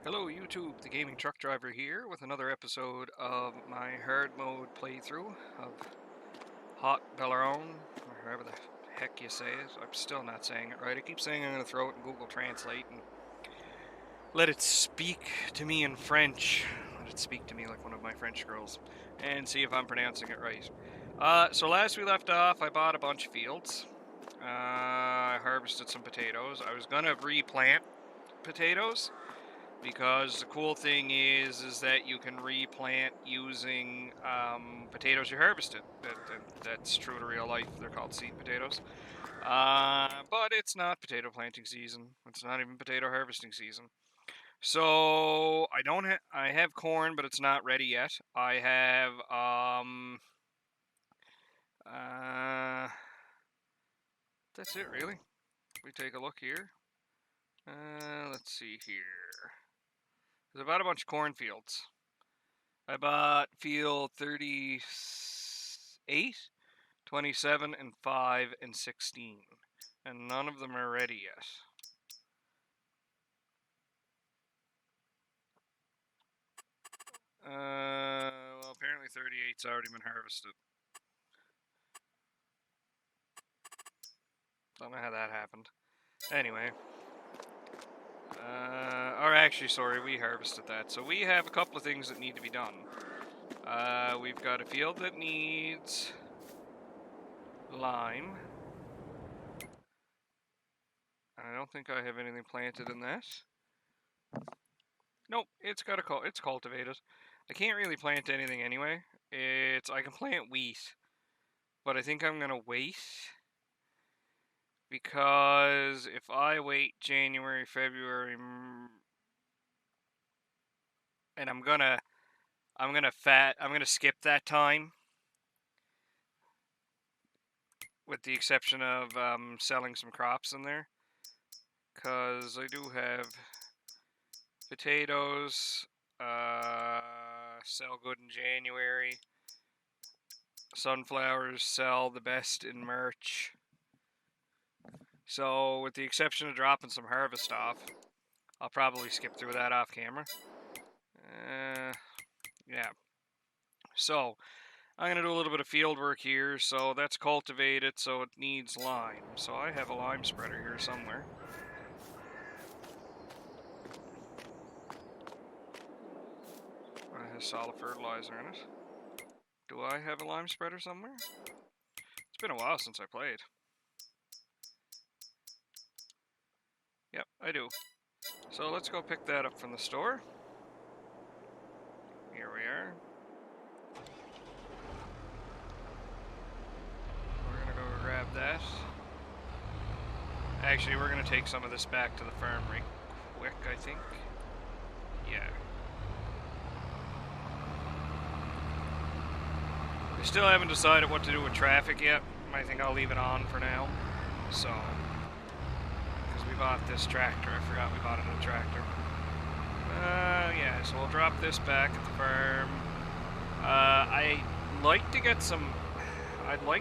Hello YouTube, the gaming truck driver here with another episode of my hard mode playthrough of Haut Beyleron, or however the heck you say it. I'm still not saying it right. I keep saying I'm going to throw it in Google Translate and let it speak to me in French. Let it speak to me like one of my French girls and see if I'm pronouncing it right. So last we left off, I bought a bunch of fields. I harvested some potatoes. I was going to replant potatoes, because the cool thing is that you can replant using potatoes you harvested. That's true to real life. They're called seed potatoes. But it's not potato planting season. It's not even potato harvesting season. So I have corn, but it's not ready yet. I have that's it really. We take a look here. Let's see here. There's about a bunch of cornfields. I bought field 38, 27, and 5, and 16. And none of them are ready yet. Well, apparently 38's already been harvested. Don't know how that happened. Anyway. Or actually, sorry, we harvested that. So we have a couple of things that need to be done. We've got a field that needs lime. I don't think I have anything planted in that. Nope, it's cultivated. I can't really plant anything anyway. I can plant wheat, but I think I'm gonna wait, because if I wait January, February, and I'm gonna skip that time, with the exception of selling some crops in there, because I do have potatoes. Sell good in January. Sunflowers sell the best in March. So, with the exception of dropping some harvest off, I'll probably skip through that off camera. Yeah. So, I'm going to do a little bit of field work here. So, that's cultivated, so it needs lime. So, I have a lime spreader here somewhere. It has solid fertilizer in it. Do I have a lime spreader somewhere? It's been a while since I played. Yep, I do. So let's go pick that up from the store. Here we are. We're gonna go grab that. Actually, we're gonna take some of this back to the farm right quick, I think. Yeah. I still haven't decided what to do with traffic yet. I think I'll leave it on for now. So, because we bought this tractor. I forgot we bought a new tractor. Yeah, so we'll drop this back at the farm. I'd like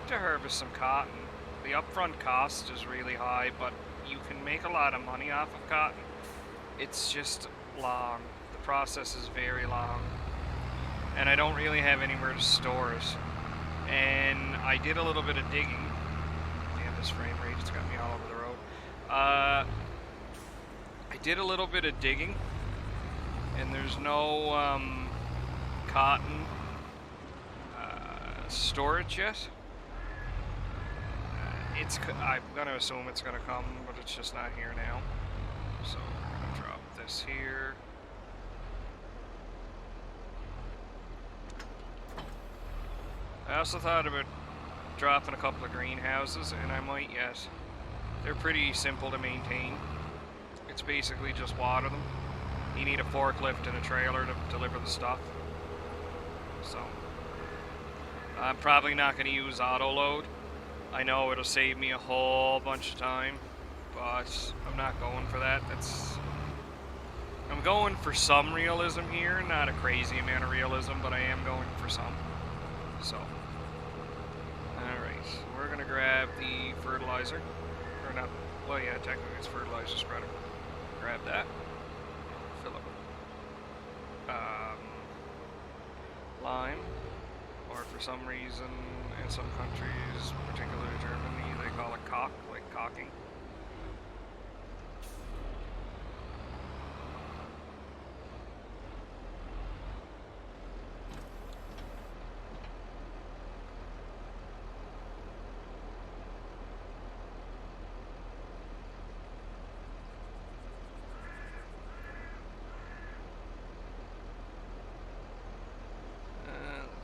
to harvest some cotton. The upfront cost is really high, but you can make a lot of money off of cotton. It's just long. The process is very long. And I don't really have anywhere to store it. And I did a little bit of digging. Damn, this frame rate, it's got me all over the road. I did a little bit of digging, and there's no cotton storage yet. I'm gonna assume it's gonna come, but it's just not here now. So we're gonna drop this here. I also thought about dropping a couple of greenhouses, and I might yet. They're pretty simple to maintain. It's basically just water them. You need a forklift and a trailer to deliver the stuff. So, I'm probably not going to use auto load. I know it'll save me a whole bunch of time, but I'm not going for that. I'm going for some realism here, not a crazy amount of realism, but I am going for some. So, alright, we're going to grab the fertilizer. Or not, well yeah, technically it's fertilizer spreader. Grab that. Fill up lime, or for some reason in some countries, particularly Germany, they call it caulk, like caulking.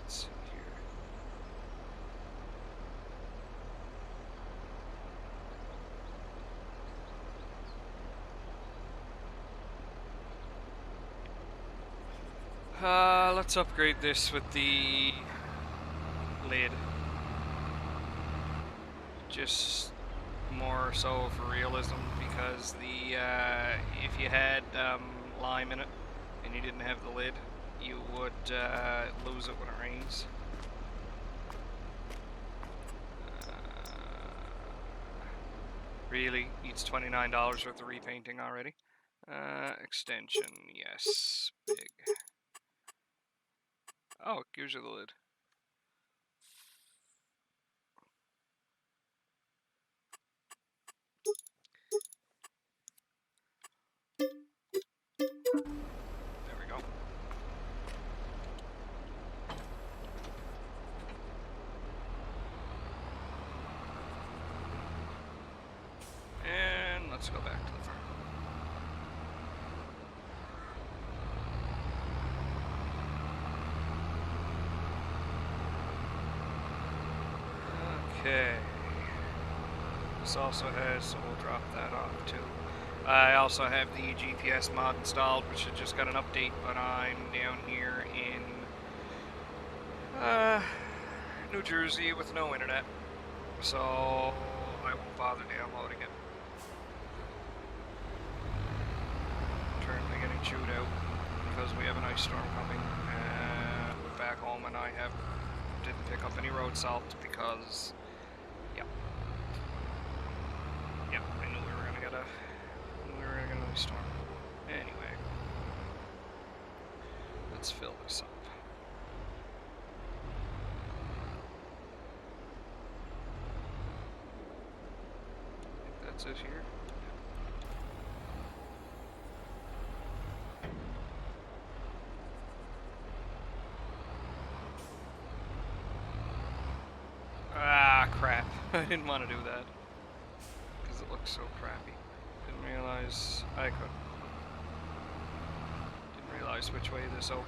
Let's see here. Let's upgrade this with the lid. Just more so for realism, because the if you had lime in it and you didn't have the lid, you would lose it when it rains. Really, needs $29 worth of repainting already. Extension, yes, big. Oh, it gives you the lid. There we go. And let's go back to the farm. Okay. This also has, so we'll drop that off too. I also have the GPS mod installed, which has just got an update, but I'm down here in New Jersey with no internet, so I won't bother downloading it. I'm currently getting chewed out because we have an ice storm coming. We're back home, and I didn't pick up any road salt because, yeah, I knew we were gonna get an ice storm. Anyway, let's fill this up. I think that's it here. Ah, crap. I didn't want to do that because it looks so crappy. Didn't realize I could. Didn't realize which way this opened.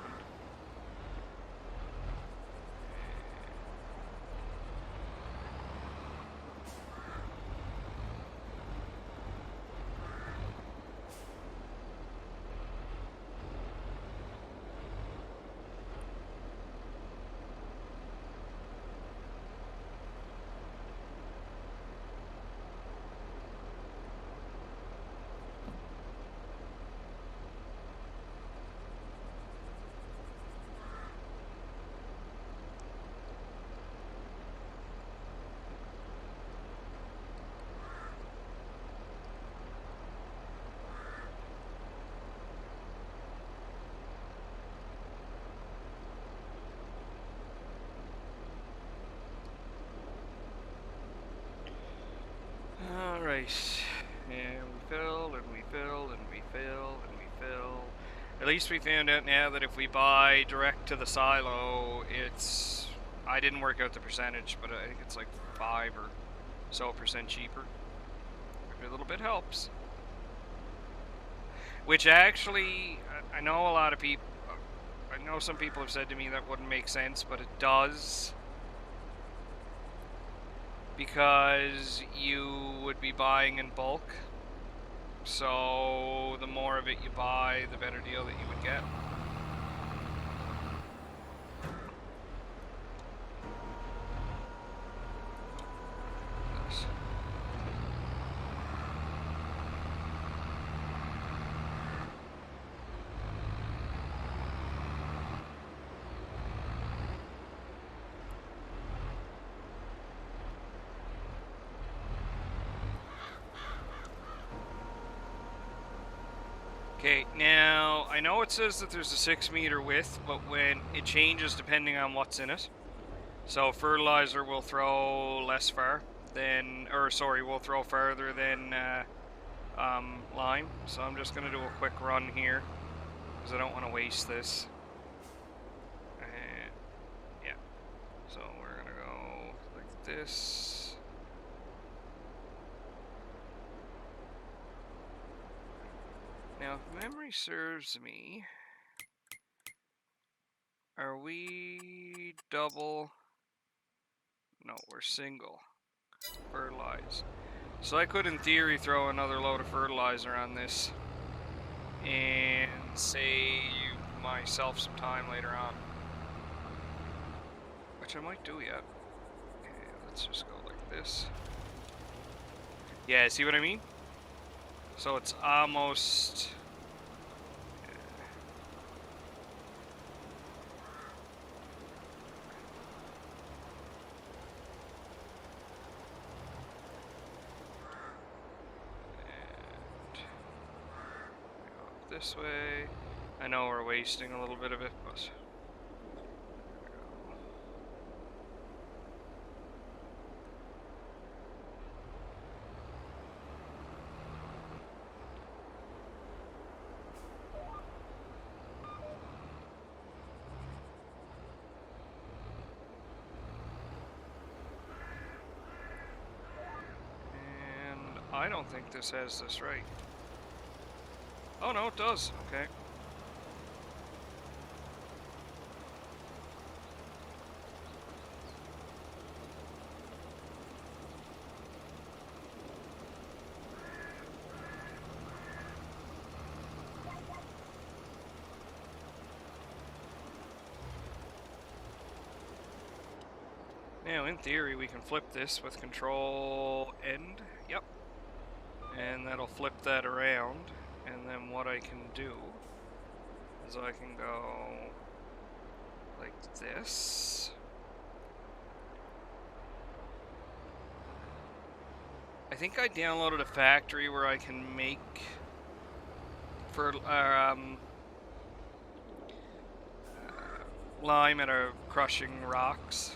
Alright, and we fill, and we fill, and we fill, and we fill. At least we found out now that if we buy direct to the silo, it's... I didn't work out the percentage, but I think it's like 5% or so cheaper. Every little bit helps. Which actually, I know a lot of people... I know some people have said to me that wouldn't make sense, but it does. Because you would be buying in bulk, so the more of it you buy, the better deal that you would get. Nice. Okay, now I know it says that there's a 6 meter width, but when it changes depending on what's in it. So fertilizer will throw less far than, or sorry, will throw farther than lime. So I'm just gonna do a quick run here because I don't want to waste this. Yeah. So we're gonna go like this. Now, if memory serves me, are we double? No, we're single. Fertilize. So I could, in theory, throw another load of fertilizer on this and save myself some time later on. Which I might do yet. Okay, let's just go like this. Yeah, see what I mean? So it's almost... this way. I know we're wasting a little bit of it, but and I don't think this has this right. Oh no, it does. Okay. Now, in theory, we can flip this with Control End. Yep. And that'll flip that around. And then what I can do is I can go like this. I think I downloaded a factory where I can make lime out of crushing rocks.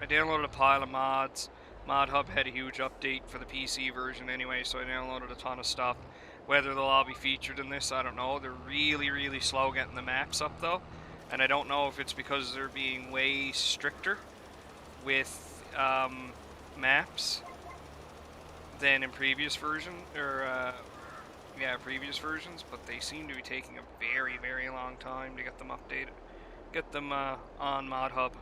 I downloaded a pile of mods. ModHub had a huge update for the PC version anyway, so I downloaded a ton of stuff. Whether they'll all be featured in this, I don't know. They're really, really slow getting the maps up, though. And I don't know if it's because they're being way stricter with maps than in previous version, or previous versions, but they seem to be taking a very, very long time to get them updated. Get them on ModHub.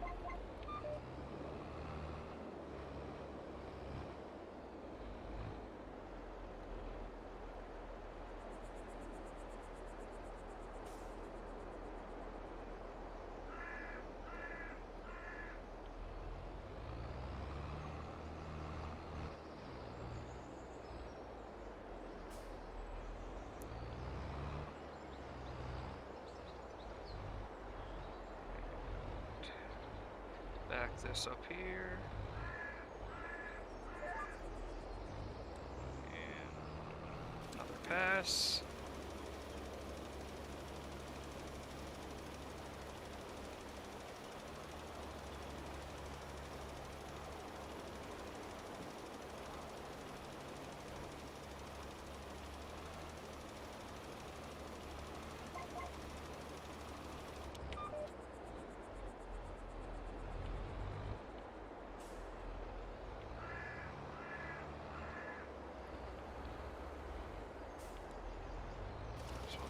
Back this up here. And another pass.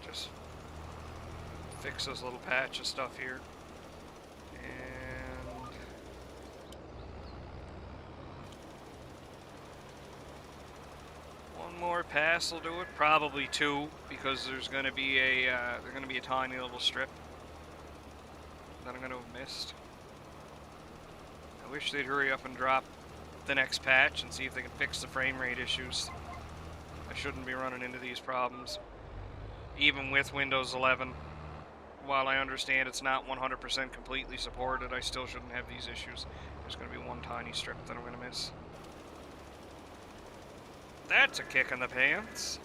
Just fix this little patch of stuff here. And one more pass will do it, probably two, because there's going to be a tiny little strip that I'm going to have missed. I wish they'd hurry up and drop the next patch and see if they can fix the frame rate issues. I shouldn't be running into these problems. Even with Windows 11, while I understand it's not 100% completely supported, I still shouldn't have these issues. There's going to be one tiny strip that I'm going to miss. That's a kick in the pants.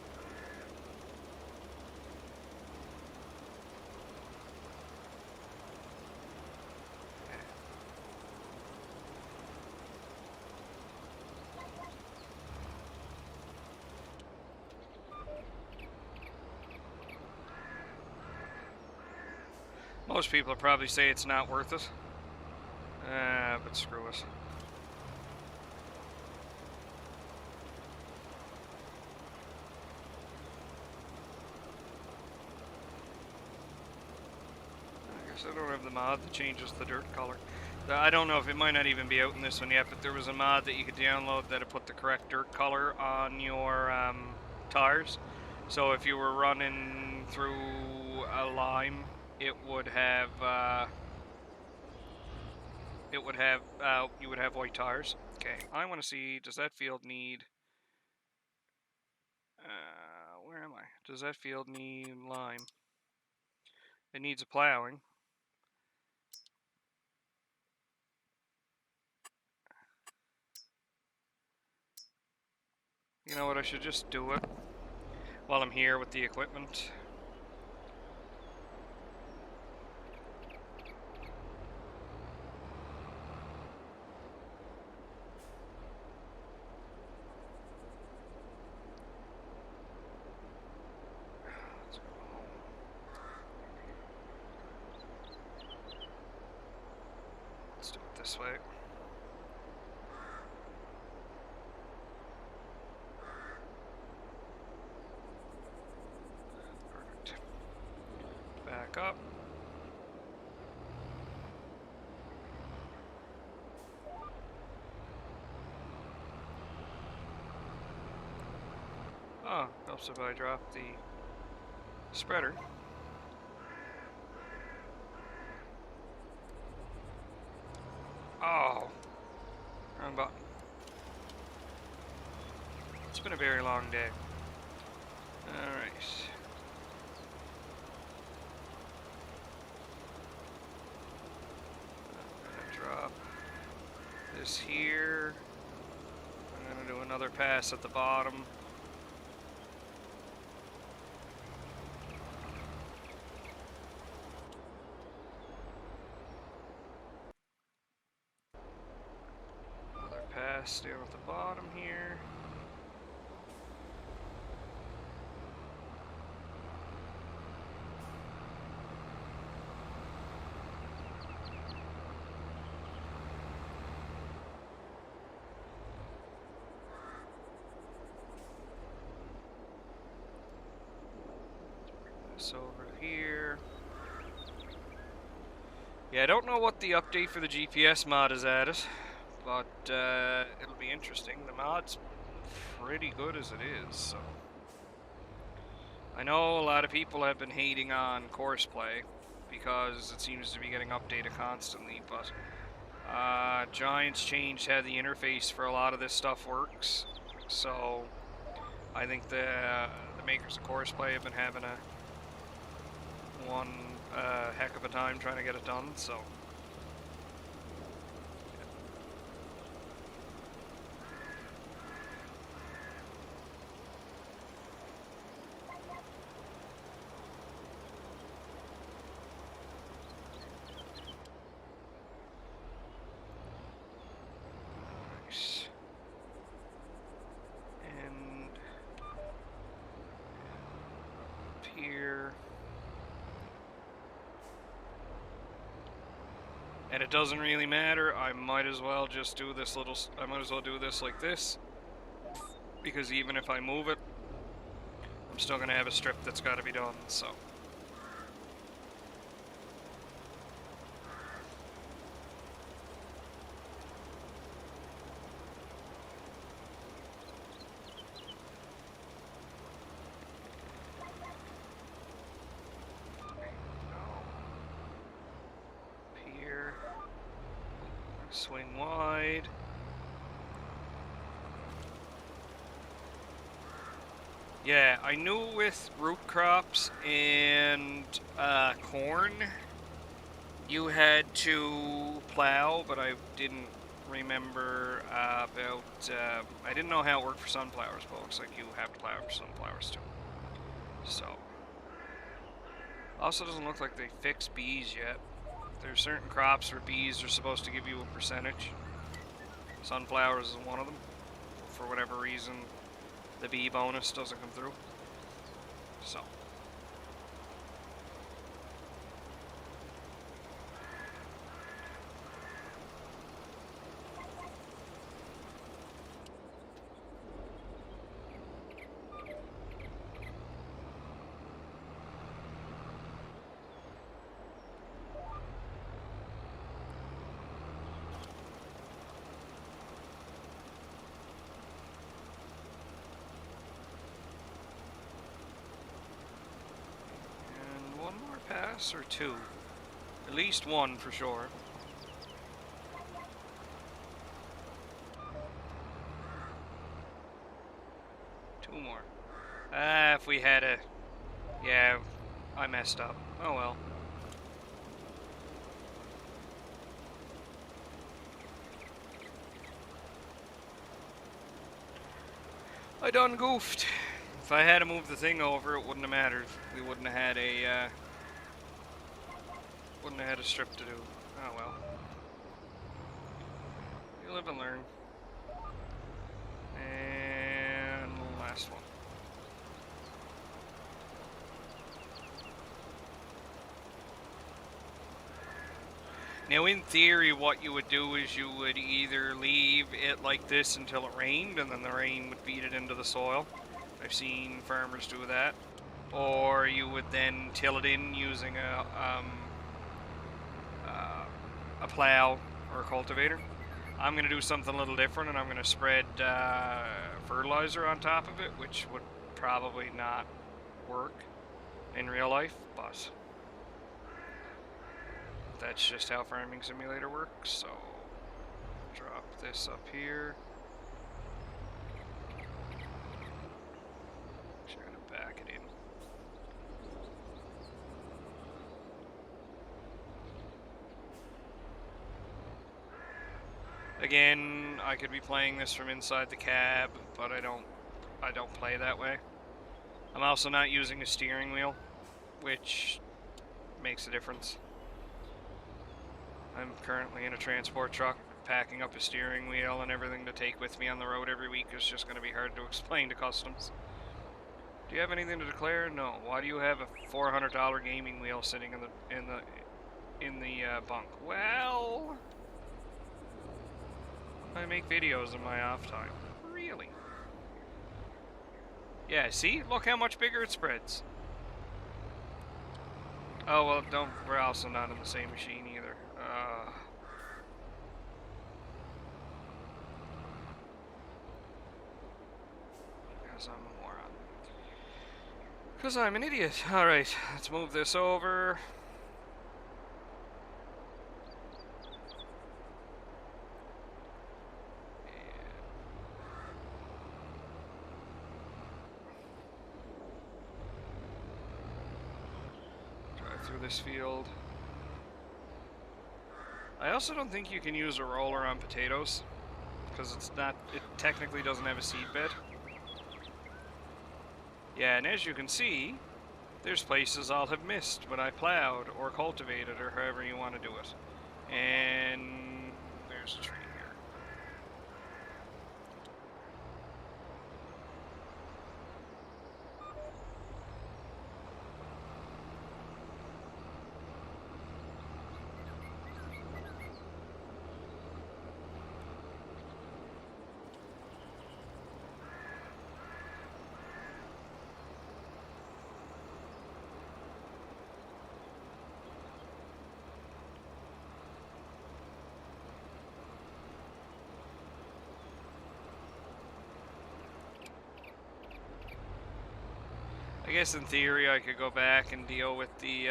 Most people probably say it's not worth it. But screw it. I guess I don't have the mod that changes the dirt color. I don't know if it might not even be out in this one yet, but there was a mod that you could download that put the correct dirt color on your tires. So if you were running through a lime, you would have white tires. Okay, I want to see, does that field need where am I? Does that field need lime? It needs a plowing. You know what, I should just do it while I'm here with the equipment. Let's go home. Let's do it this way. Perfect. Back up. Oh, helps if I drop the spreader. Oh, wrong button. It's been a very long day. Alright. I'm gonna drop this here. I'm gonna do another pass at the bottom. Another pass down at the bottom here. Over here. Yeah, I don't know what the update for the GPS mod is at it, but it'll be interesting. The mod's pretty good as it is, so. I know a lot of people have been hating on Courseplay because it seems to be getting updated constantly, but Giants changed how the interface for a lot of this stuff works, so I think the makers of Courseplay have been having one heck of a time trying to get it done, so. Nice. And up here. And it doesn't really matter, I might as well just do this I might as well do this like this, because even if I move it, I'm still going to have a strip that's got to be done, so. Swing wide. Yeah, I knew with root crops and corn, you had to plow, but I didn't remember about, I didn't know how it worked for sunflowers, but it looks like you have to plow for sunflowers too. So. Also doesn't look like they fixed bees yet. There's certain crops where bees are supposed to give you a percentage. Sunflowers is one of them. For whatever reason, the bee bonus doesn't come through. So. Yes, or two. At least one for sure. Two more. If we had a... Yeah, I messed up. Oh well. I done goofed. If I had to move the thing over, it wouldn't have mattered. We wouldn't have had a strip to do. Oh well. You live and learn. And last one. Now, in theory, what you would do is you would either leave it like this until it rained, and then the rain would beat it into the soil. I've seen farmers do that. Or you would then till it in using a plow or a cultivator. I'm going to do something a little different, and I'm going to spread fertilizer on top of it, which would probably not work in real life, but that's just how Farming Simulator works. So drop this up here. Actually, I'm going to back it in. Again, I could be playing this from inside the cab, but I don't play that way. I'm also not using a steering wheel, which makes a difference. I'm currently in a transport truck. Packing up a steering wheel and everything to take with me on the road every week is just going to be hard to explain to customs. Do you have anything to declare? No. Why do you have a $400 gaming wheel sitting in the bunk? Well, I make videos in my off time. Really? Yeah, see? Look how much bigger it spreads. Oh, well, we're also not in the same machine either. Because I'm a moron. Because I'm an idiot. Alright, let's move this over. Through this field. I also don't think you can use a roller on potatoes because it technically doesn't have a seed bed. Yeah, and as you can see, there's places I'll have missed when I plowed or cultivated or however you want to do it. And there's a tree. I guess in theory I could go back and deal with the,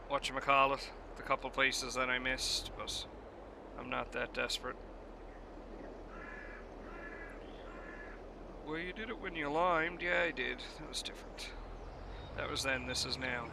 whatchamacallit, the couple places that I missed, but I'm not that desperate. Well, you did it when you limed. Yeah, I did. That was different. That was then, this is now.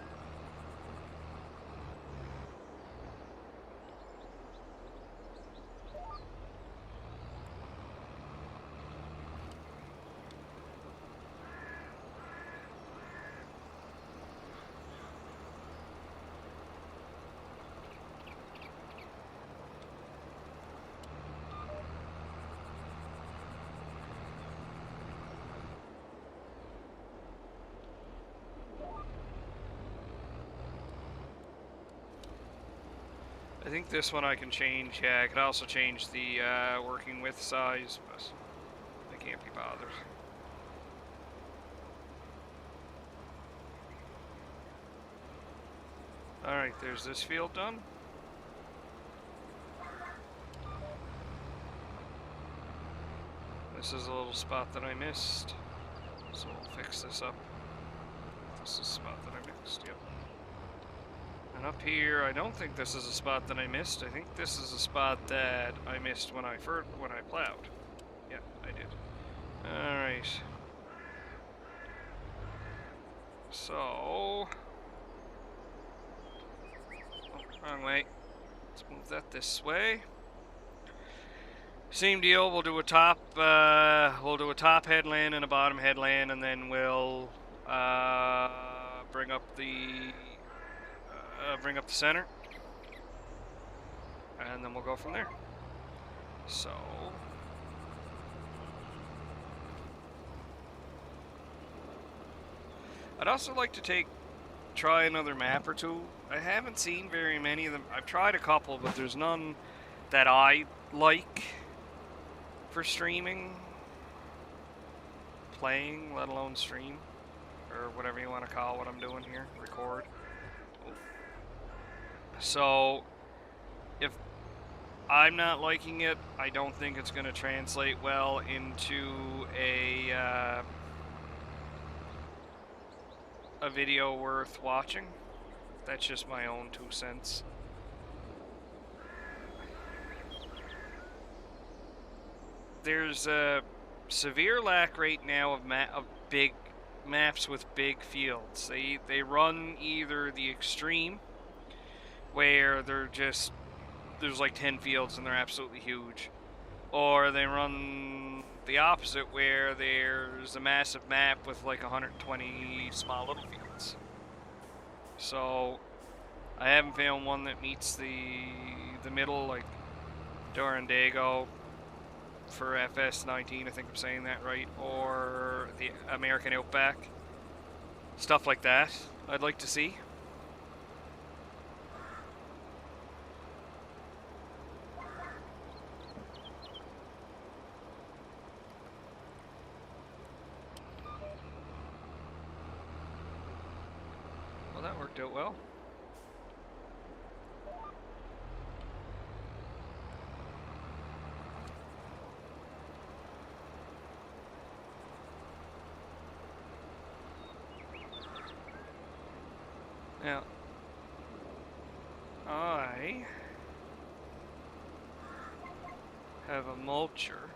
I think this one I can change. Yeah, I could also change the working width size, but I can't be bothered. Alright, there's this field done. This is a little spot that I missed, so we'll fix this up. this is a spot that I missed, yep. And up here, I don't think this is a spot that I missed. I think this is a spot that I missed when I plowed. Yeah, I did. Alright. So... oh, wrong way. Let's move that this way. Same deal, we'll do a top headland and a bottom headland, and then we'll bring up the center, and then we'll go from there. So I'd also like to try another map or two. I haven't seen very many of them. I've tried a couple, but there's none that I like for streaming, playing, let alone stream, or whatever you want to call what I'm doing here, record. So, if I'm not liking it, I don't think it's going to translate well into a video worth watching. That's just my own 2 cents. There's a severe lack right now of big maps with big fields. They run either the extreme, where there's like 10 fields and they're absolutely huge, or they run the opposite, where there's a massive map with like 120 small little fields. So I haven't found one that meets the middle, like Dorandago for FS19, I think I'm saying that right, or the American Outback. Stuff like that I'd like to see. Well, that worked out well. Now, I have a mulcher,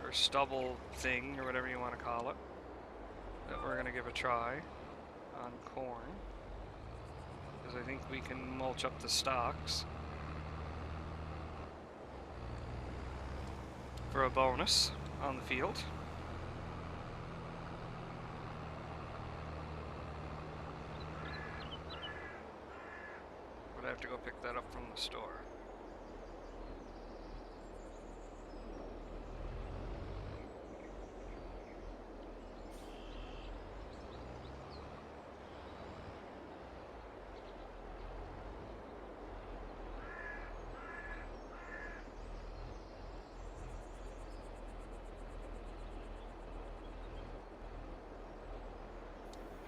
or stubble thing, or whatever you want to call it, that we're going to give a try on corn, because I think we can mulch up the stalks for a bonus on the field. I have to go pick that up from the store.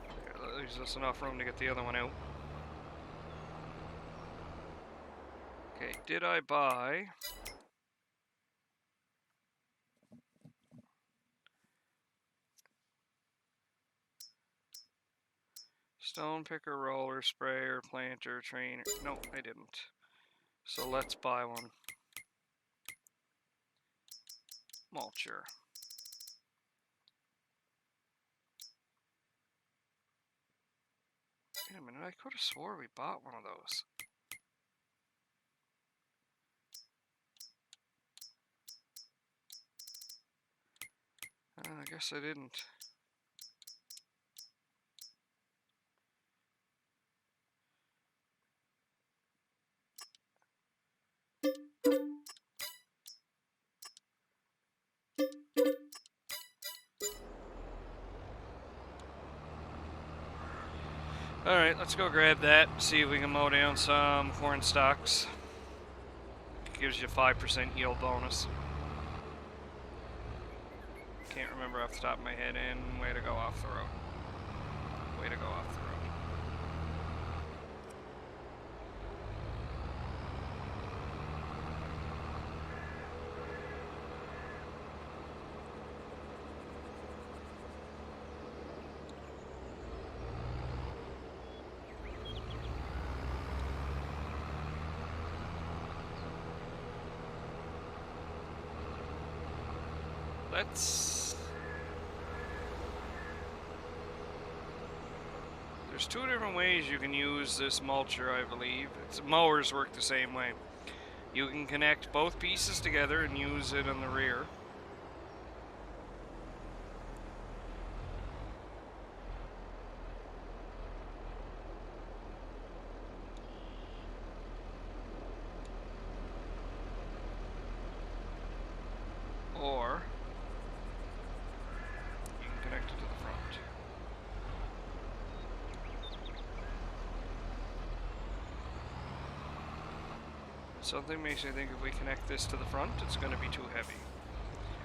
Okay, that leaves us enough room to get the other one out. Okay, did I buy stone picker, roller, sprayer, planter, trainer? No, I didn't. So let's buy one. Mulcher. Wait a minute, I could have swore we bought one of those. I guess I didn't. Alright, let's go grab that, see if we can mow down some corn stalks. Gives you a 5% yield bonus. Can't remember off the top of my head, and way to go off the road. Way to go off the road. Let's... There's two different ways you can use this mulcher, I believe. Mowers work the same way. You can connect both pieces together and use it in the rear. Or you can connect it to the front. Something makes me think if we connect this to the front, it's going to be too heavy.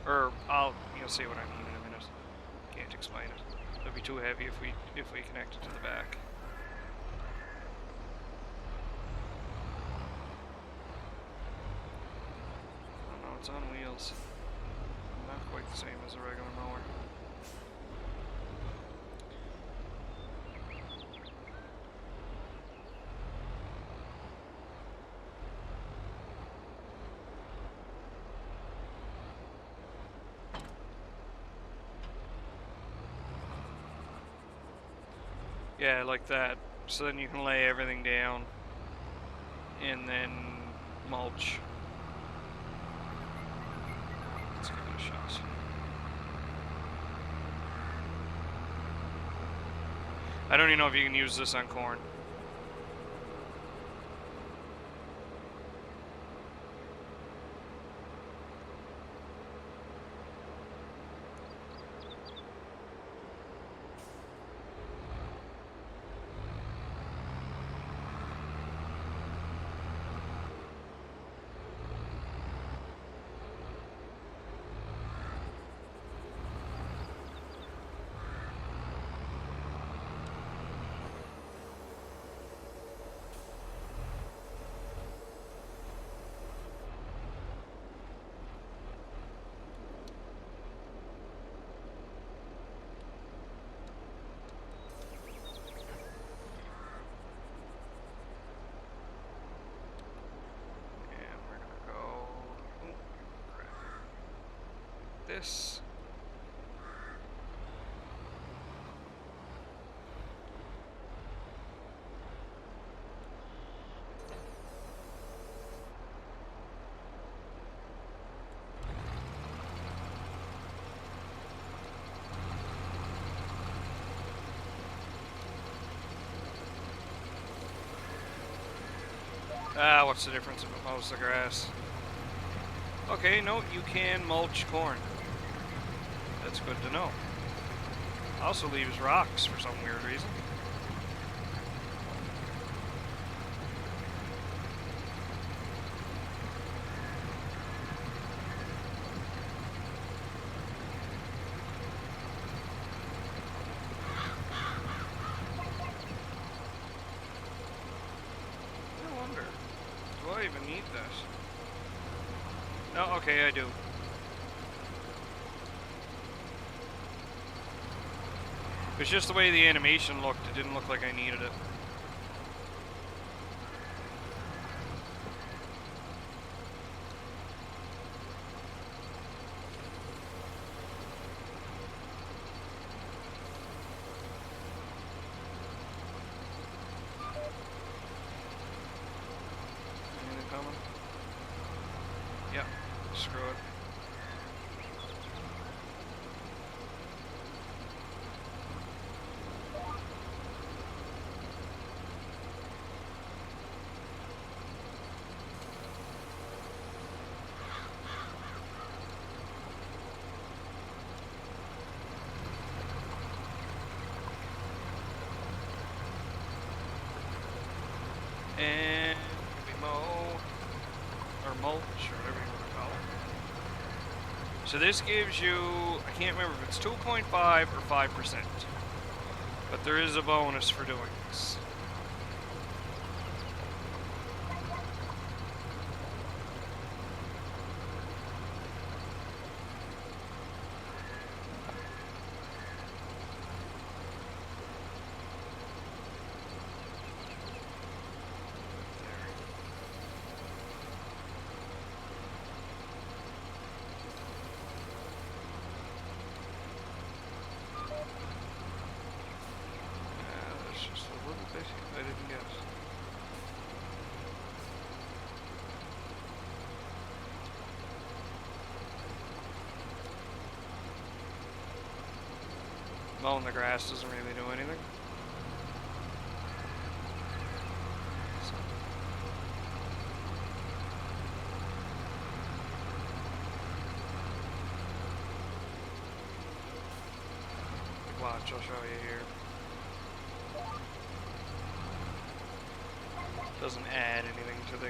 Or you'll see what I mean in a minute. Can't explain it. It'll be too heavy if we connect it to the back. Oh no, it's on wheels. Not quite the same as a regular mower. Yeah, like that. So then you can lay everything down and then mulch. Let's give it a shot. I don't even know if you can use this on corn. This. What's the difference if it mows the grass? Okay, no, you can mulch corn. That's good to know. Also leaves rocks for some weird reason. I wonder, do I even need this? No, okay, I do. It's just the way the animation looked. It didn't look like I needed it. Anything coming? Yeah, screw it. And we mow, or mulch, or whatever you want to call it. So this gives you, I can't remember if it's 2.5 or 5%, but there is a bonus for doing this. bit I didn't get? Mowing the grass doesn't really do anything. Watch, I'll show you here. Doesn't add anything to the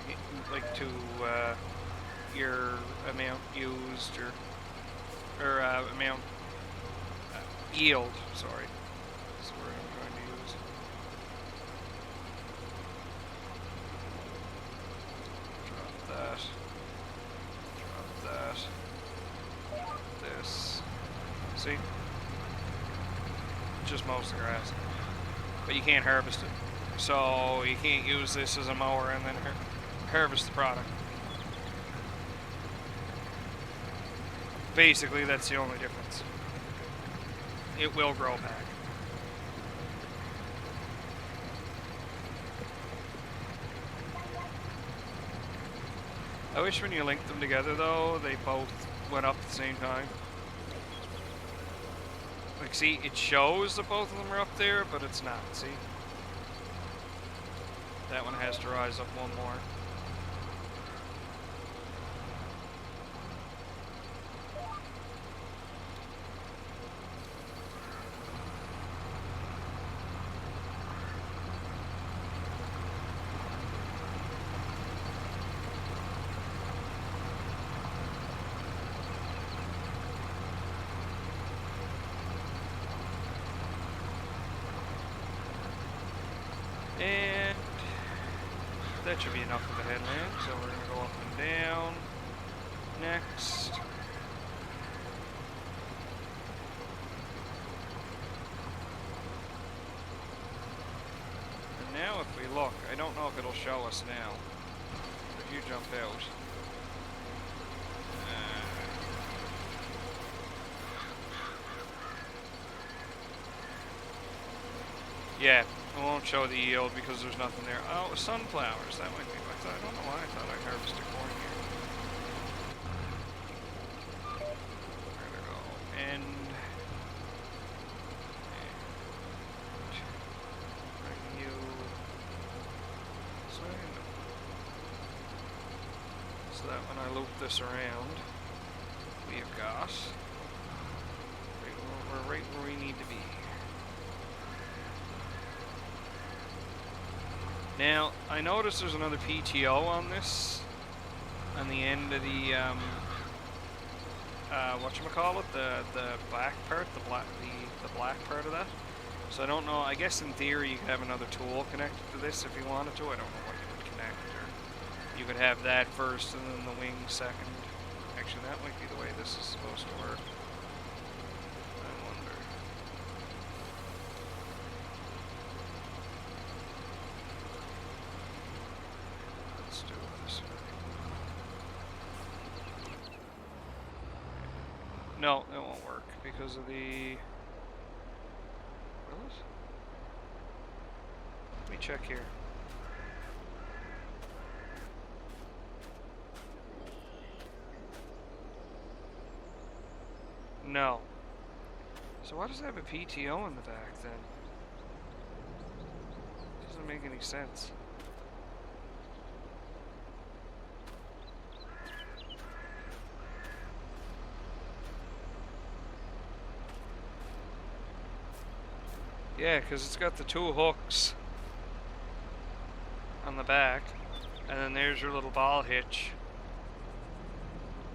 your amount used or amount yield. Sorry, that's the word I'm trying to use. Drop that. Drop that. This. See. Just mows the grass, but you can't harvest it, so you can't use this as a mower and then harvest the product. Basically, that's the only difference. It will grow back. I wish when you linked them together though, they both went up at the same time. Like, see, it shows that both of them are up there, but it's not, see? That one has to rise up one more. And that should be enough of a headland, so we're going to go up and down. Next. And now if we look, I don't know if it'll show us now. If you jump out. Yeah. It won't show the yield because there's nothing there. Oh, it was sunflowers. That might be. I don't know why I thought I harvested corn here. There we go. And bring you this way. So that when I loop this around, we've got we're right where we need to be. Now, I noticed there's another PTO on this, on the end of the, whatchamacallit, the black part, the black part of that. So I don't know, I guess in theory you could have another tool connected to this if you wanted to. I don't know what you would connect, or you could have that first and then the wing second. Actually, that might be the way this is supposed to work. I wonder. Let's do it this way. No, it won't work because of the... Will it? Let me check here. No. So why does it have a PTO in the back then? Doesn't make any sense. Yeah, because it's got the two hooks on the back, and then there's your little ball hitch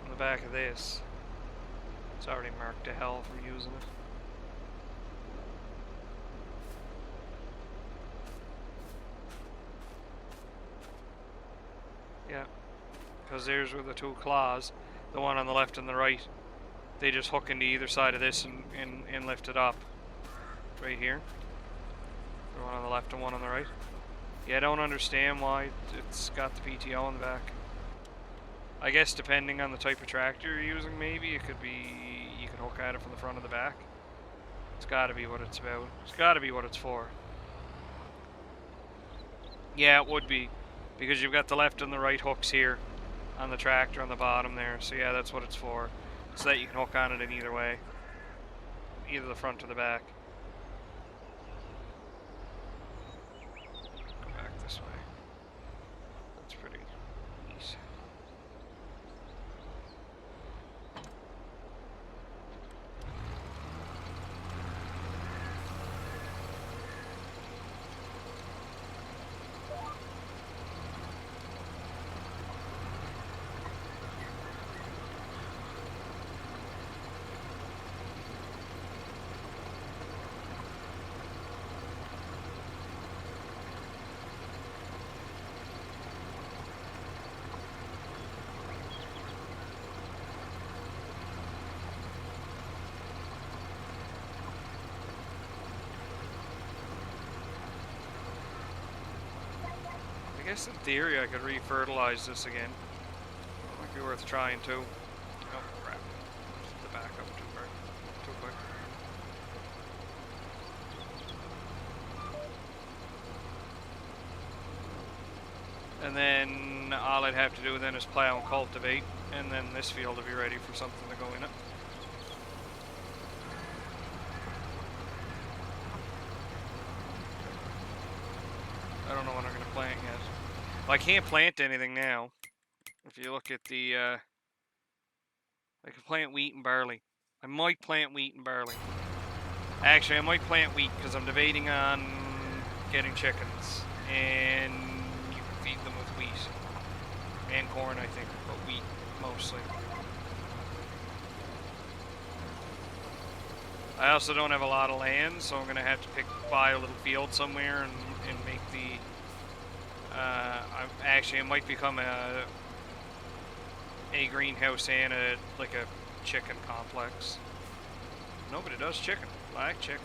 on the back of this. It's already marked to hell from using it. Yeah, because there's where the two claws, the one on the left and the right, they just hook into either side of this and lift it up. Right here. The one on the left and one on the right. Yeah, I don't understand why it's got the PTO on the back. I guess depending on the type of tractor you're using, maybe it could be, you could hook at it from the front or the back. It's gotta be what it's about. It's gotta be what it's for. Yeah, it would be. Because you've got the left and the right hooks here on the tractor on the bottom there. So yeah, that's what it's for. So that you can hook on it in either way. Either the front or the back. Go back this way. That's pretty easy. I guess in theory I could re-fertilize this again. Might be worth trying too. Oh crap. The back up too quick. And then all I'd have to do then is plow and cultivate, and then this field will be ready for something to go in it. I don't know what I'm going to plant yet. Well, I can't plant anything now. If you look at the, I can plant wheat and barley. I might plant wheat and barley. Actually, I might plant wheat because I'm debating on getting chickens, and you can feed them with wheat and corn, I think, but wheat mostly. I also don't have a lot of land, so I'm gonna have to buy a little field somewhere and make the. It might become a greenhouse and a chicken complex. Nobody does chicken. Black chicken.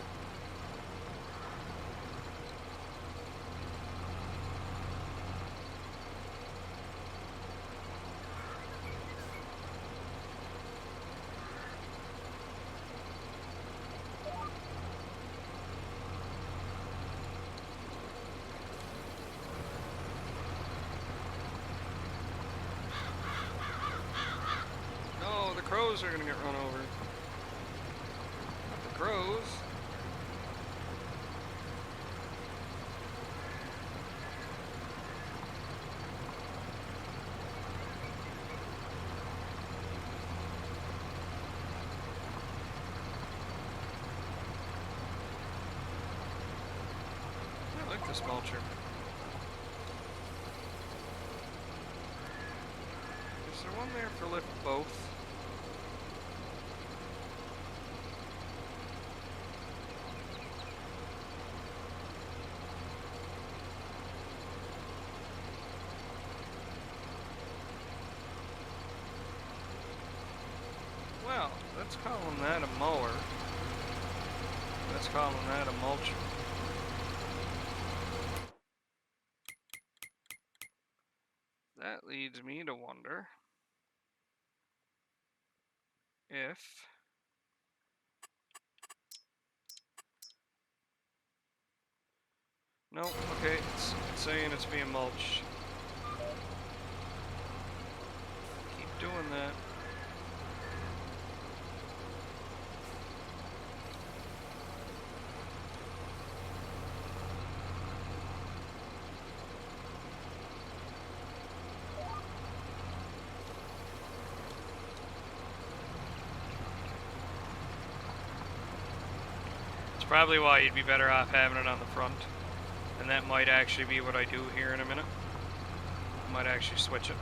No, the crows are gonna get run over. Not the crows. I like this mulcher. Is there one there for lift both? Well, let's call that a mower. Let's call that a mulcher. That leads me to wonder if no, okay, it's saying it's being mulched. Keep doing that. It's probably why you'd be better off having it on the front. And that might actually be what I do here in a minute. I might actually switch it.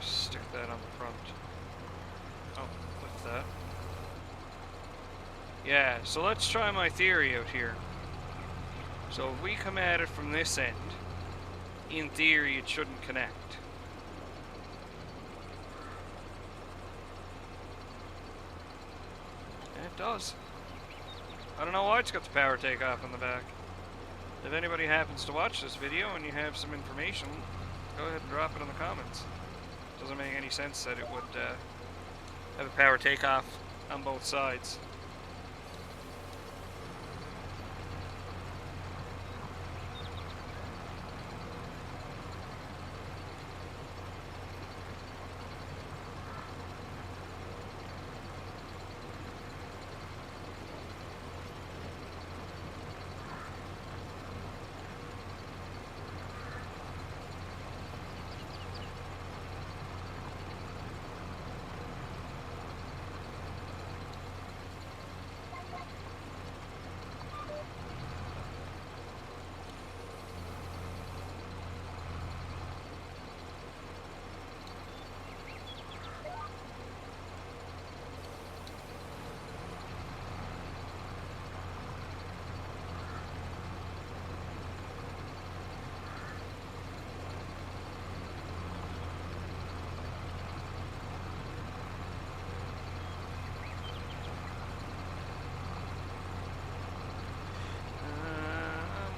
Stick that on the front. Oh, with that. Yeah, so let's try my theory out here. So if we come at it from this end, in theory it shouldn't connect. does. I don't know why it's got the power takeoff on the back. If anybody happens to watch this video and you have some information, go ahead and drop it in the comments. Doesn't make any sense that it would have a power takeoff on both sides.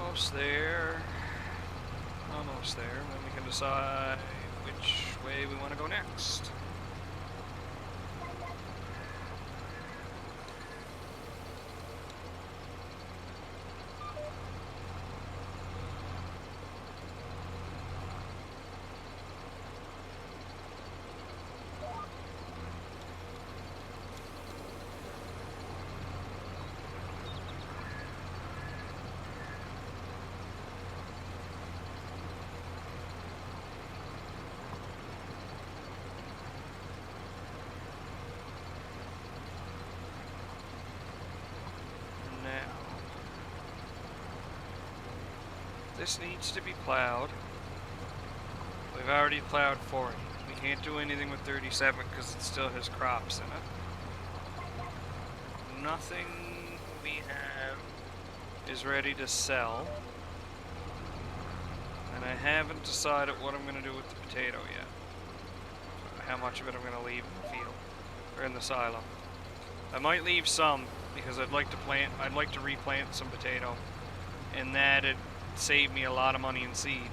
Almost there, and then we can decide which way we want to go next. This needs to be plowed. We've already plowed 40. We can't do anything with 37 because it still has crops in it. Nothing we have is ready to sell. And I haven't decided what I'm going to do with the potato yet. How much of it I'm going to leave in the field or in the silo. I might leave some because I'd like to replant some potato, and that'd save me a lot of money in seed.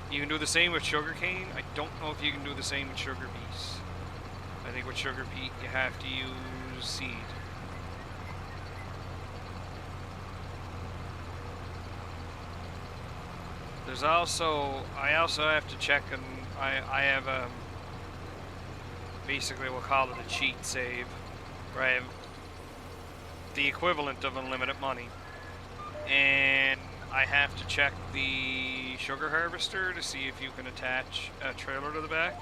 You can do the same with sugarcane. I don't know if you can do the same with sugar beets. I think with sugar beet you have to use seed. There's also, I also have to check, and I have basically we'll call it a cheat save, where I have the equivalent of unlimited money. And I have to check the sugar harvester to see if you can attach a trailer to the back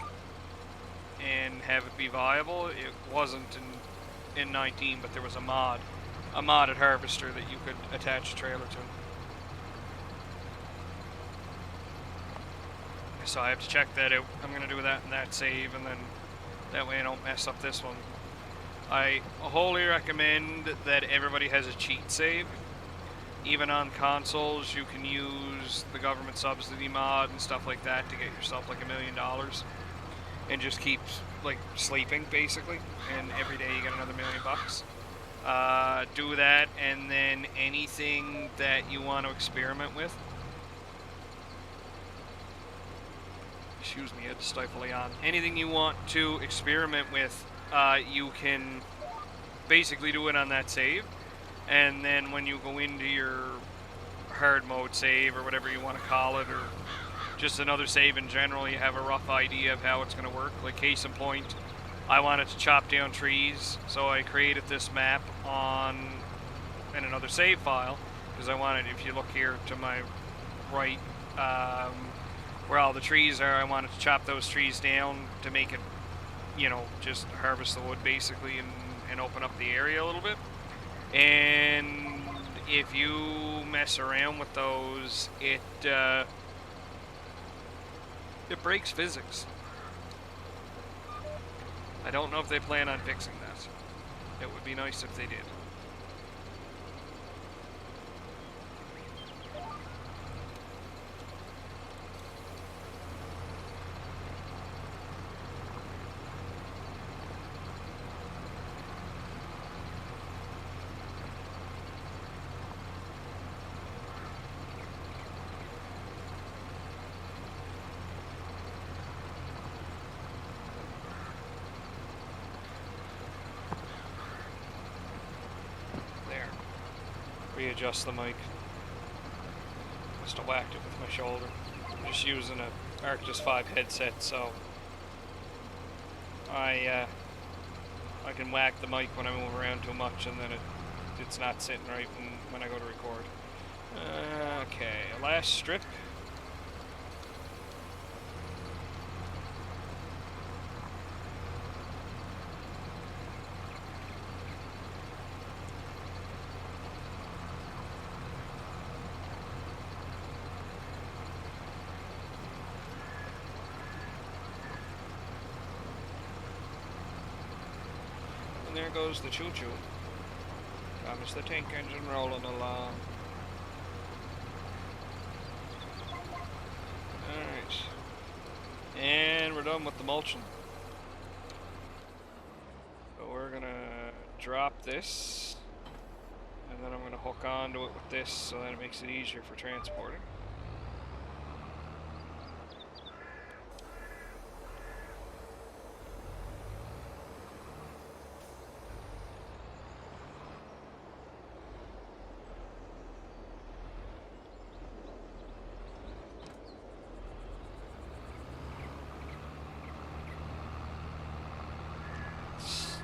and have it be viable. It wasn't in 19, but there was a modded harvester that you could attach a trailer to. So I have to check that out. I'm going to do that in that save, and then that way I don't mess up this one. I wholly recommend that everybody has a cheat save. Even on consoles, you can use the government subsidy mod and stuff like that to get yourself like $1 million, and just keep like sleeping basically, and every day you get another $1 million. Do that, and then anything that you want to experiment with. Excuse me, I had to stifle a yawn. Anything you want to experiment with, you can basically do it on that save. And then when you go into your hard mode save, or whatever you want to call it, or just another save in general, you have a rough idea of how it's going to work. Like case in point, I wanted to chop down trees, so I created this map in another save file, because I wanted, if you look here to my right, where all the trees are, I wanted to chop those trees down to make it, you know, just harvest the wood basically, and open up the area a little bit. And if you mess around with those, it breaks physics. I don't know if they plan on fixing that. It would be nice if they did. adjust the mic. Must have whacked it with my shoulder. I'm just using a Arctis 5 headset, so I can whack the mic when I move around too much, and then it's not sitting right when I go to record. Okay, last strip. And there goes the choo-choo. Thomas the tank engine rolling along. Alright. And we're done with the mulching. So we're gonna drop this. And then I'm gonna hook onto it with this so that it makes it easier for transporting.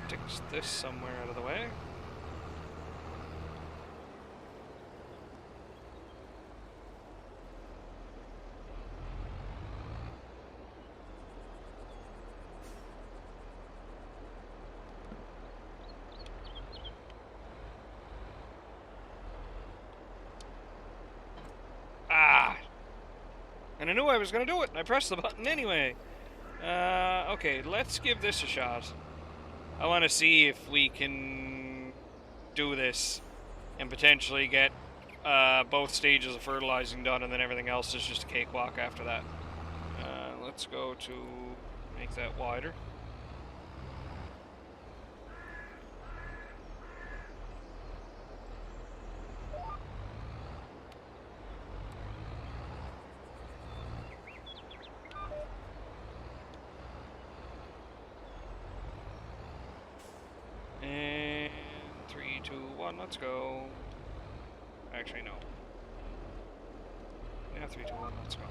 Sticks this somewhere out of the way. And I knew I was going to do it, and I pressed the button anyway. Okay, let's give this a shot. I want to see if we can do this and potentially get both stages of fertilizing done, and then everything else is just a cakewalk after that. Let's go to make that wider. And 3, 2, 1, let's go. Actually, no. Yeah, 3, 2, 1, let's go.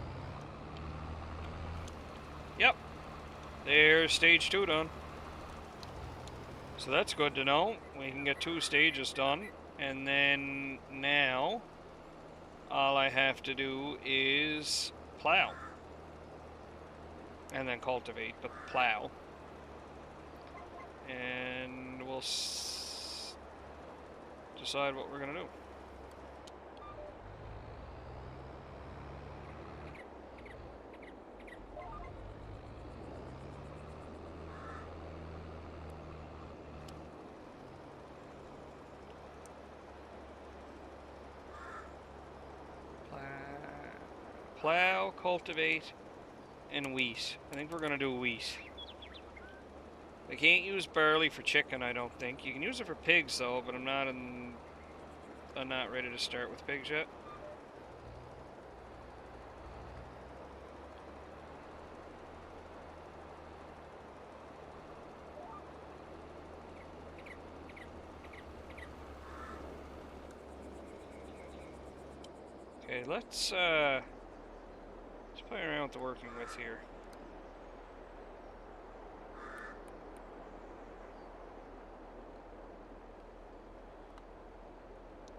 Yep. There's stage 2 done. So that's good to know. We can get 2 stages done. And then now, all I have to do is plow. And then cultivate, but plow. And we'll decide what we're going to do. Plow, cultivate, and wheat. I think we're going to do wheat. I can't use barley for chicken, I don't think. You can use it for pigs, though, but I'm not ready to start with pigs yet. Okay, let's play around with the working with here.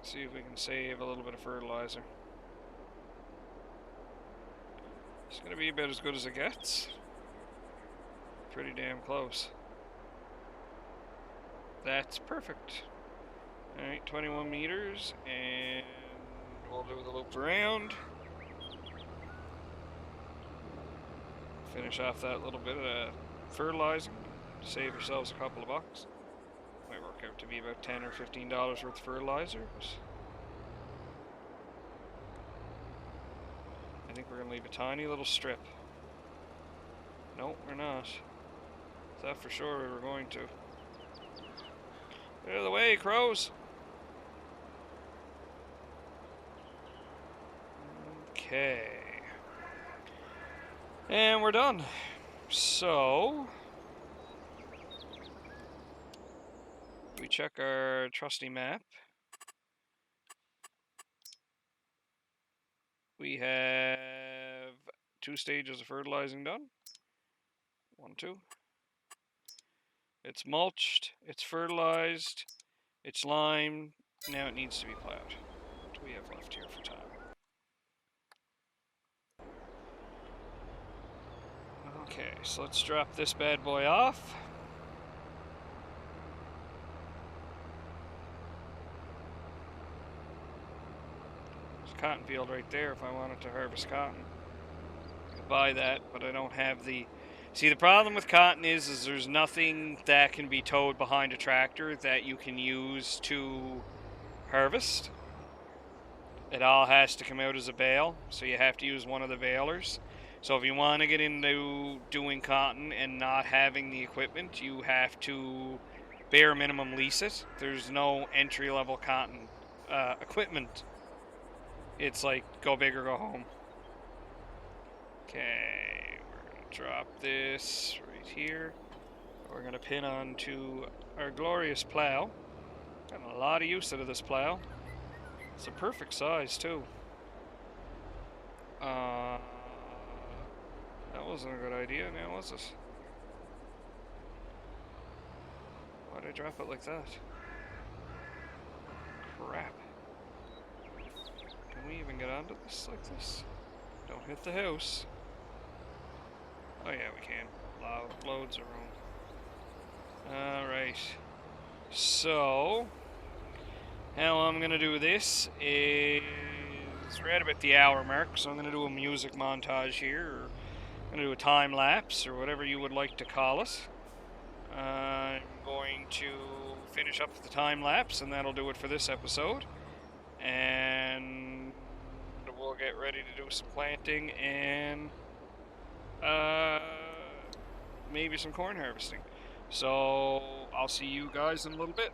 See if we can save a little bit of fertilizer. It's gonna be about as good as it gets. Pretty damn close. That's perfect. Alright, 21 meters, and we'll do the loop around. Finish off that little bit of fertilizing. Save ourselves a couple of bucks. Might work out to be about $10 or $15 worth of fertilizer. But I think we're going to leave a tiny little strip. Nope, we're not. Thought for sure we were going to. Get out of the way, crows! Okay. And we're done. So we check our trusty map. We have 2 stages of fertilizing done. 1, 2. It's mulched, it's fertilized, it's limed. Now it needs to be plowed. What do we have left here for time? Okay, so let's drop this bad boy off. There's a cotton field right there if I wanted to harvest cotton. I could buy that, but I don't have the... See, the problem with cotton is there's nothing that can be towed behind a tractor that you can use to harvest. It all has to come out as a bale, so you have to use one of the balers. So if you want to get into doing cotton and not having the equipment, you have to bare minimum lease it. There's no entry-level cotton equipment. It's like go big or go home. Okay, we're going to drop this right here. We're going to pin onto our glorious plow. Got a lot of use out of this plow. It's a perfect size too. That wasn't a good idea, now was it? Why'd I drop it like that? Crap. Can we even get onto this like this? Don't hit the house. Oh yeah, we can. Loads of room. Alright. So, how I'm going to do this is, we're at about the hour mark, so I'm going to do a music montage here, or I'm going to do a time lapse, or whatever you would like to call it. I'm going to finish up the time lapse, and that'll do it for this episode. And we'll get ready to do some planting and maybe some corn harvesting. So I'll see you guys in a little bit.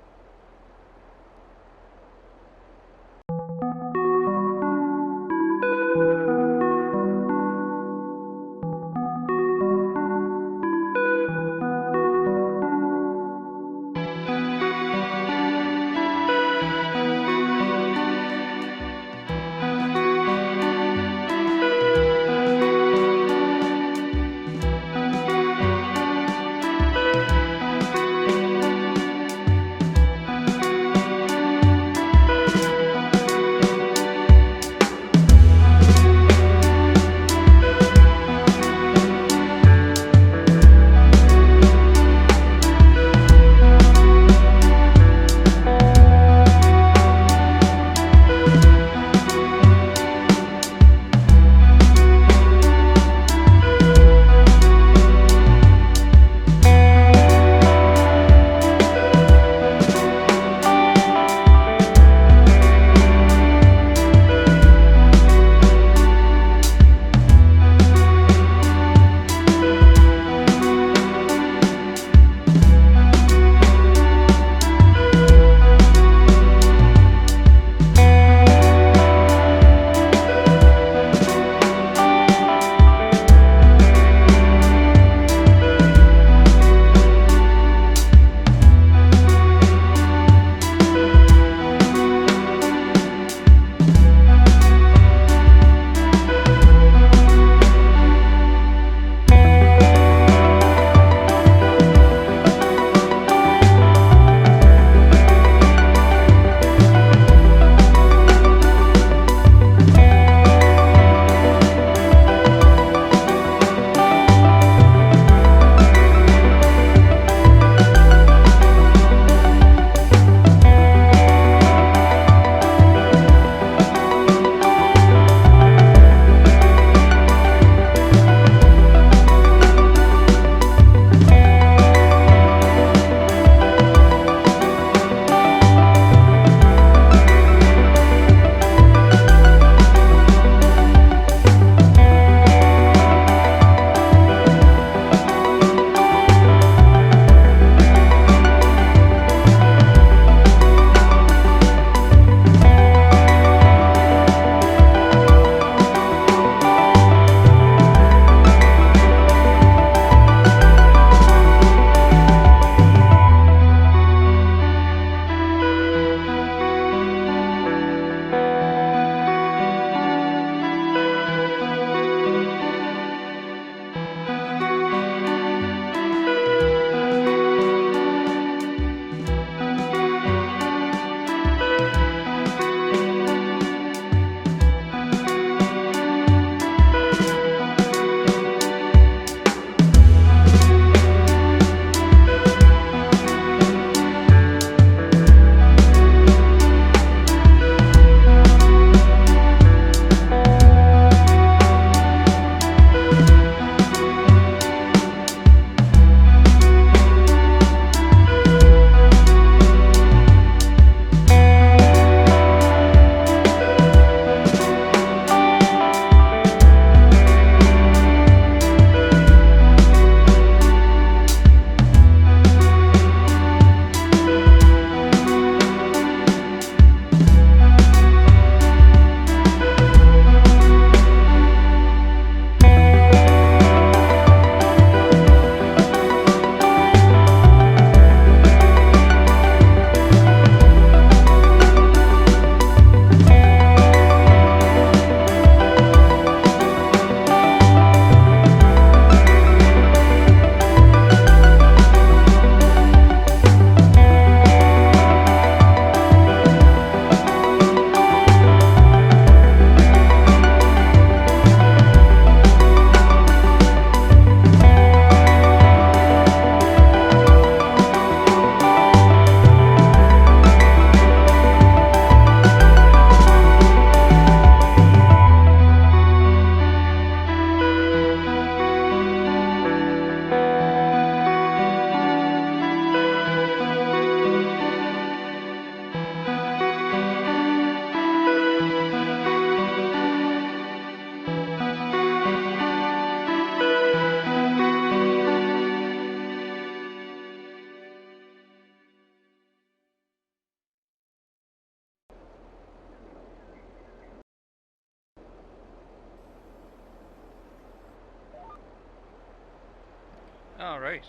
Alright.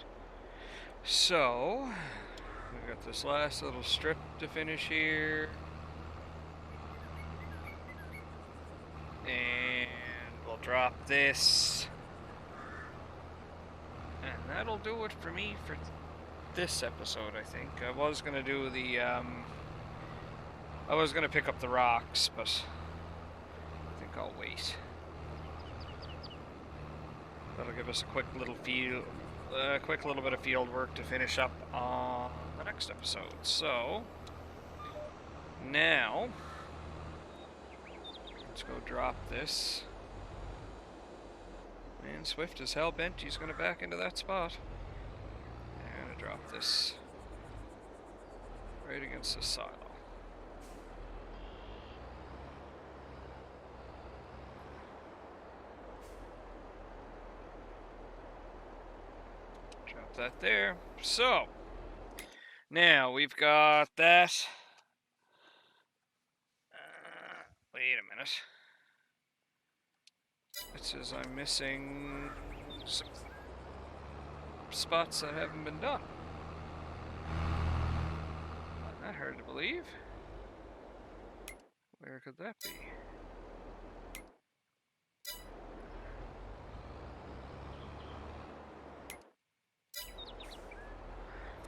So, we've got this last little strip to finish here. And we'll drop this. And that'll do it for me for this episode, I think. I was going to do the, I was going to pick up the rocks, but I think I'll wait. That'll give us a quick little bit of field work to finish up on the next episode. So, now, let's go drop this. Man, Swift is hell-bent. He's going to back into that spot. And I drop this right against the silo. Drop that there. So, now we've got that. Wait a minute. It says I'm missing some spots that haven't been done. Not that hard to believe. Where could that be?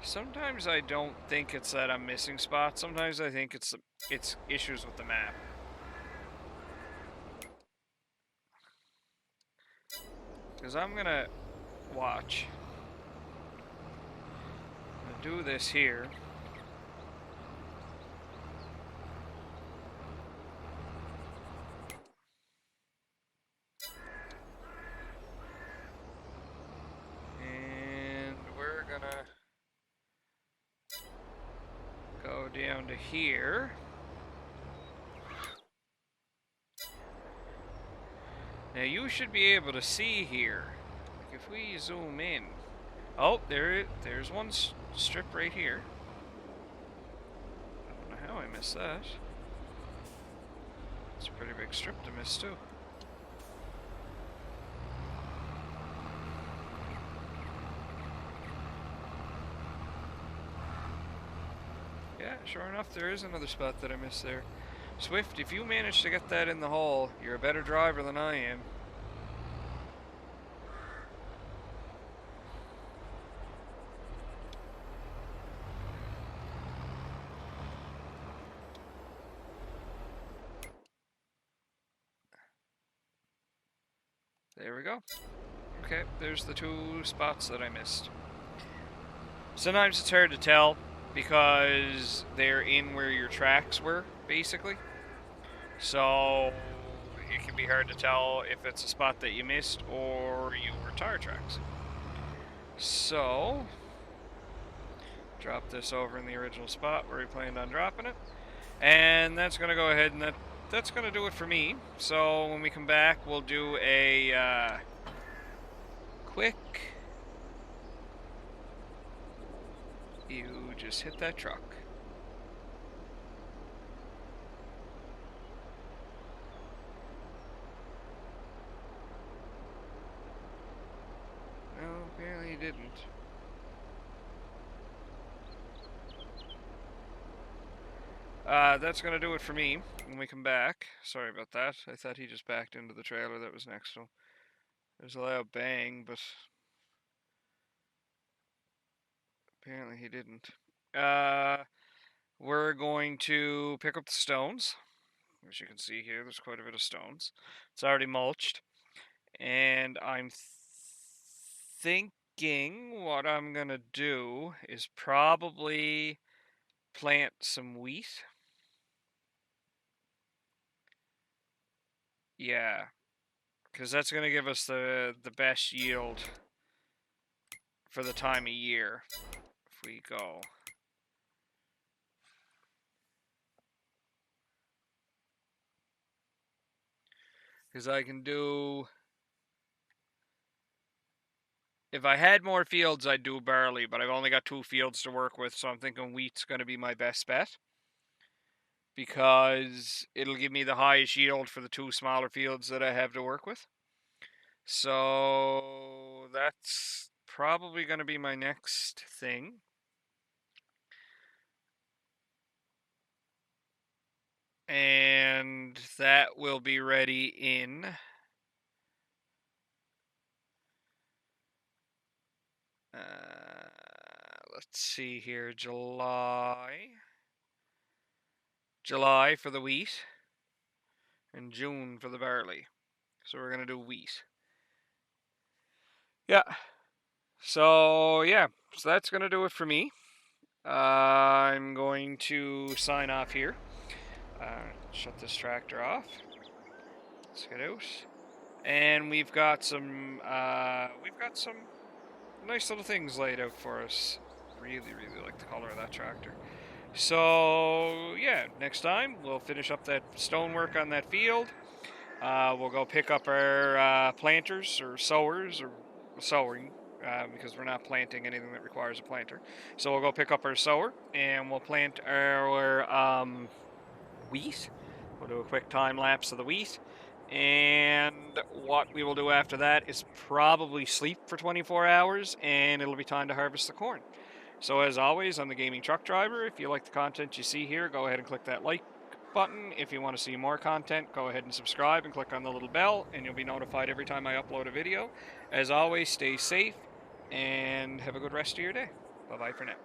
Sometimes I don't think it's that I'm missing spots. Sometimes I think it's issues with the map. Because I'm gonna watch. I'm gonna do this here. And we're gonna go down to here. Now you should be able to see here. Like if we zoom in. Oh, there's one strip right here. I don't know how I missed that. It's a pretty big strip to miss too. Yeah, sure enough, there is another spot that I missed there. Swift, if you manage to get that in the hole, you're a better driver than I am. There we go. Okay, there's the two spots that I missed. Sometimes it's hard to tell because they're in where your tracks were, basically. So it can be hard to tell if it's a spot that you missed or you were tire tracks. So, drop this over in the original spot where we planned on dropping it. And that's going to go ahead and that's going to do it for me. So when we come back, we'll do a quick... You just hit that truck. No, apparently he didn't. That's gonna do it for me when we come back. Sorry about that. I thought he just backed into the trailer that was next to him. There's a loud bang, but apparently he didn't. We're going to pick up the stones. As you can see here, there's quite a bit of stones. It's already mulched. And I'm thinking what I'm gonna do is probably plant some wheat. Yeah, because that's gonna give us the best yield for the time of year if we go. Because I can do... If I had more fields, I'd do barley, but I've only got 2 fields to work with, so I'm thinking wheat's going to be my best bet. Because it'll give me the highest yield for the 2 smaller fields that I have to work with. So that's probably going to be my next thing. And that will be ready in let's see here, July for the wheat and June for the barley. So we're going to do wheat. Yeah. So that's going to do it for me. I'm going to sign off here. Shut this tractor off. Let's get out. And we've got some nice little things laid out for us. Really, really like the color of that tractor. So yeah, next time we'll finish up that stonework on that field. We'll go pick up our planters or sowers or sowing because we're not planting anything that requires a planter. So we'll go pick up our sower and we'll plant our wheat. We'll do a quick time lapse of the wheat. And what we will do after that is probably sleep for 24 hours and it'll be time to harvest the corn. So as always, I'm the Gaming Truck Driver. If you like the content you see here, go ahead and click that like button. If you want to see more content, go ahead and subscribe and click on the little bell and you'll be notified every time I upload a video. As always, stay safe and have a good rest of your day. Bye-bye for now.